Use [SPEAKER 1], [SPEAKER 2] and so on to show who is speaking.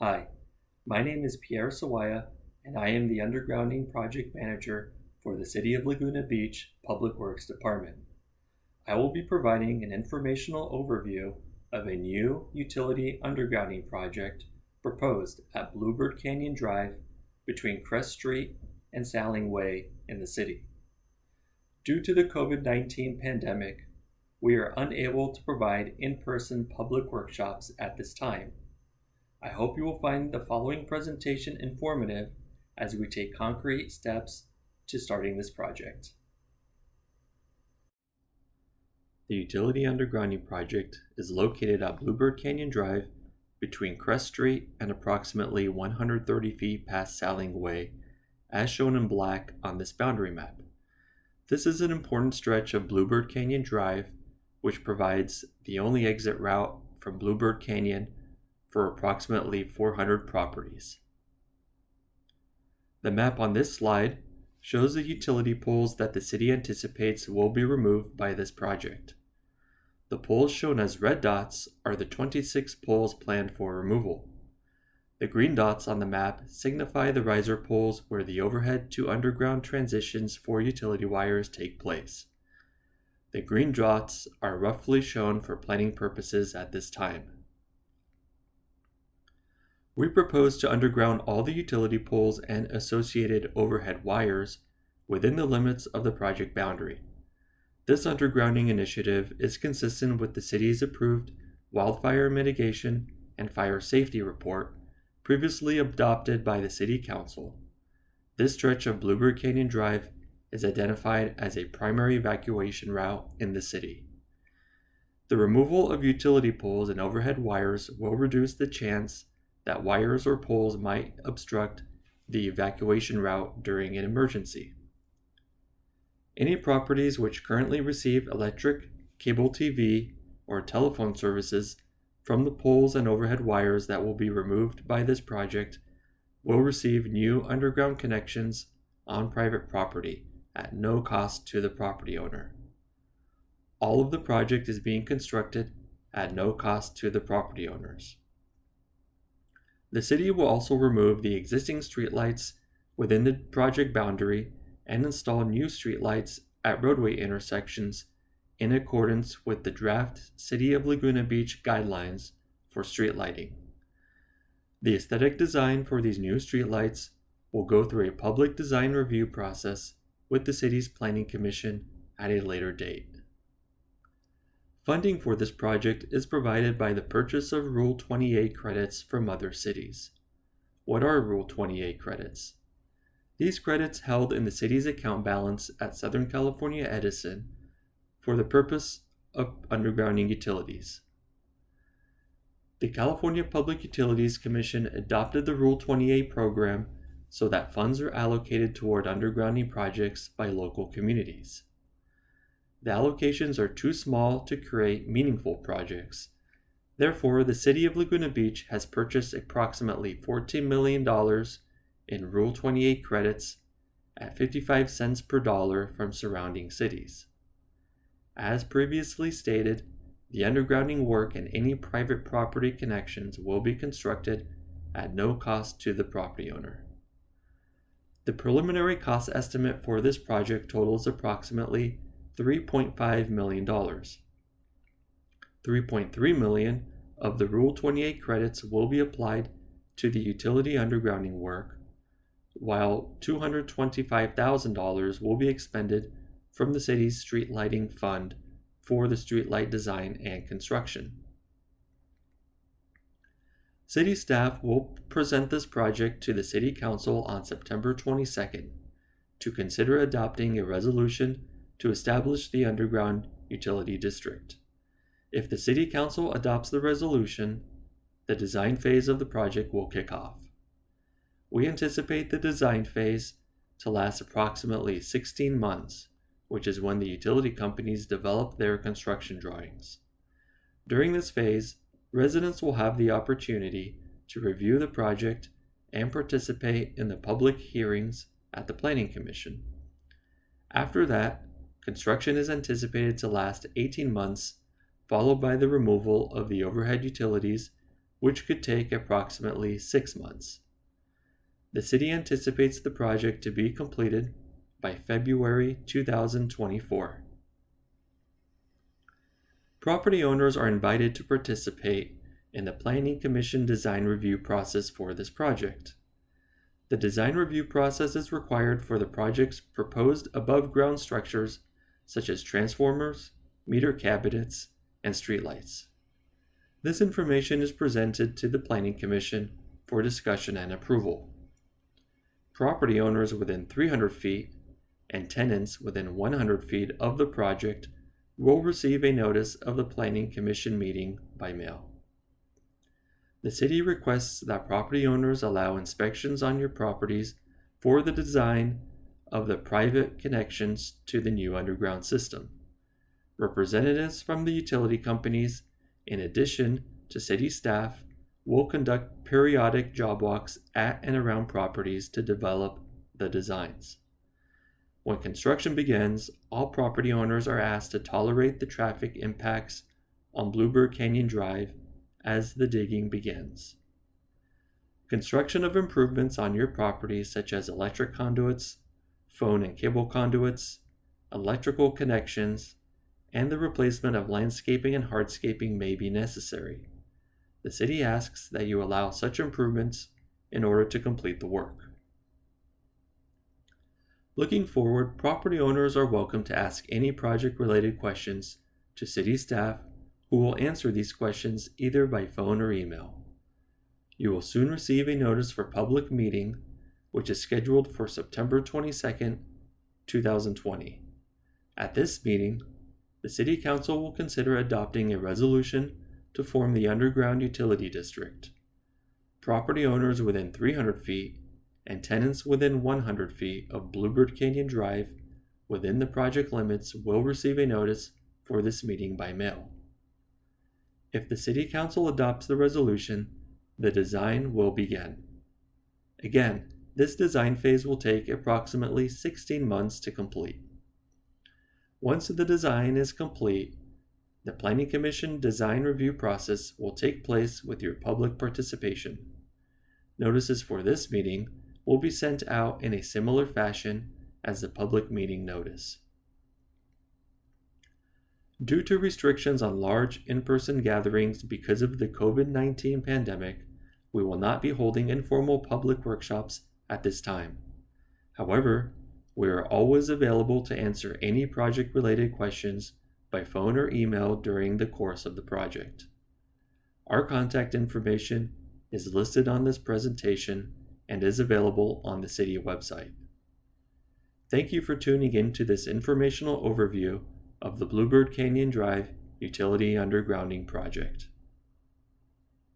[SPEAKER 1] Hi, my name is Pierre Sawaya, and I am the Undergrounding Project Manager for the City of Laguna Beach Public Works Department. I will be providing an informational overview of a new utility undergrounding project proposed at Bluebird Canyon Drive between Crest Street and Saling Way in the city. Due to the COVID-19 pandemic, we are unable to provide in-person public workshops at this time. I hope you will find the following presentation informative as we take concrete steps to starting this project. The utility undergrounding project is located at Bluebird Canyon Drive between Crest Street and approximately 130 feet past Saling Way, as shown in black on this boundary map. This is an important stretch of Bluebird Canyon Drive, which provides the only exit route from Bluebird Canyon for approximately 400 properties. The map on this slide shows the utility poles that the city anticipates will be removed by this project. The poles shown as red dots are the 26 poles planned for removal. The green dots on the map signify the riser poles where the overhead to underground transitions for utility wires take place. The green dots are roughly shown for planning purposes at this time. We propose to underground all the utility poles and associated overhead wires within the limits of the project boundary. This undergrounding initiative is consistent with the city's approved wildfire mitigation and fire safety report previously adopted by the City Council. This stretch of Bluebird Canyon Drive is identified as a primary evacuation route in the city. The removal of utility poles and overhead wires will reduce the chance that wires or poles might obstruct the evacuation route during an emergency. Any properties which currently receive electric, cable TV, or telephone services from the poles and overhead wires that will be removed by this project will receive new underground connections on private property at no cost to the property owner. All of the project is being constructed at no cost to the property owners. The city will also remove the existing streetlights within the project boundary and install new streetlights at roadway intersections in accordance with the draft City of Laguna Beach guidelines for street lighting. The aesthetic design for these new streetlights will go through a public design review process with the city's planning commission at a later date. Funding for this project is provided by the purchase of Rule 28 credits from other cities. What are Rule 28 credits? These credits held in the city's account balance at Southern California Edison for the purpose of undergrounding utilities. The California Public Utilities Commission adopted the Rule 28 program so that funds are allocated toward undergrounding projects by local communities. The allocations are too small to create meaningful projects. Therefore, the City of Laguna Beach has purchased approximately $14 million in Rule 28 credits at 55 cents per dollar from surrounding cities. As previously stated, the undergrounding work and any private property connections will be constructed at no cost to the property owner. The preliminary cost estimate for this project totals approximately $3.5 million. $3.3 million of the Rule 28 credits will be applied to the utility undergrounding work, while $225,000 will be expended from the city's street lighting fund for the streetlight design and construction. City staff will present this project to the City Council on September 22nd to consider adopting a resolution to establish the underground utility district. If the City Council adopts the resolution, the design phase of the project will kick off. We anticipate the design phase to last approximately 16 months, which is when the utility companies develop their construction drawings. During this phase, residents will have the opportunity to review the project and participate in the public hearings at the Planning Commission. After that, construction is anticipated to last 18 months, followed by the removal of the overhead utilities which could take approximately 6 months. The city anticipates the project to be completed by February 2024. Property owners are invited to participate in the Planning Commission design review process for this project. The design review process is required for the project's proposed above-ground structures such as transformers, meter cabinets, and streetlights. This information is presented to the Planning Commission for discussion and approval. Property owners within 300 feet and tenants within 100 feet of the project will receive a notice of the Planning Commission meeting by mail. The city requests that property owners allow inspections on your properties for the design of the private connections to the new underground system. Representatives from the utility companies, in addition to city staff, will conduct periodic job walks at and around properties to develop the designs. When construction begins, all property owners are asked to tolerate the traffic impacts on Bluebird Canyon Drive as the digging begins. Construction of improvements on your property, such as electric conduits, phone and cable conduits, electrical connections, and the replacement of landscaping and hardscaping may be necessary. The city asks that you allow such improvements in order to complete the work. Looking forward, property owners are welcome to ask any project-related questions to city staff, who will answer these questions either by phone or email. You will soon receive a notice for public meeting, which is scheduled for September 22nd, 2020. At this meeting, the City Council will consider adopting a resolution to form the underground utility district. Property owners within 300 feet and tenants within 100 feet of Bluebird Canyon Drive within the project limits will receive a notice for this meeting by mail. If the City Council adopts the resolution, the design will begin. Again, this design phase will take approximately 16 months to complete. Once the design is complete, the Planning Commission design review process will take place with your public participation. Notices for this meeting will be sent out in a similar fashion as the public meeting notice. Due to restrictions on large in-person gatherings because of the COVID-19 pandemic, we will not be holding informal public workshops at this time. However, we are always available to answer any project-related questions by phone or email during the course of the project. Our contact information is listed on this presentation and is available on the city website. Thank you for tuning in to this informational overview of the Bluebird Canyon Drive Utility Undergrounding Project.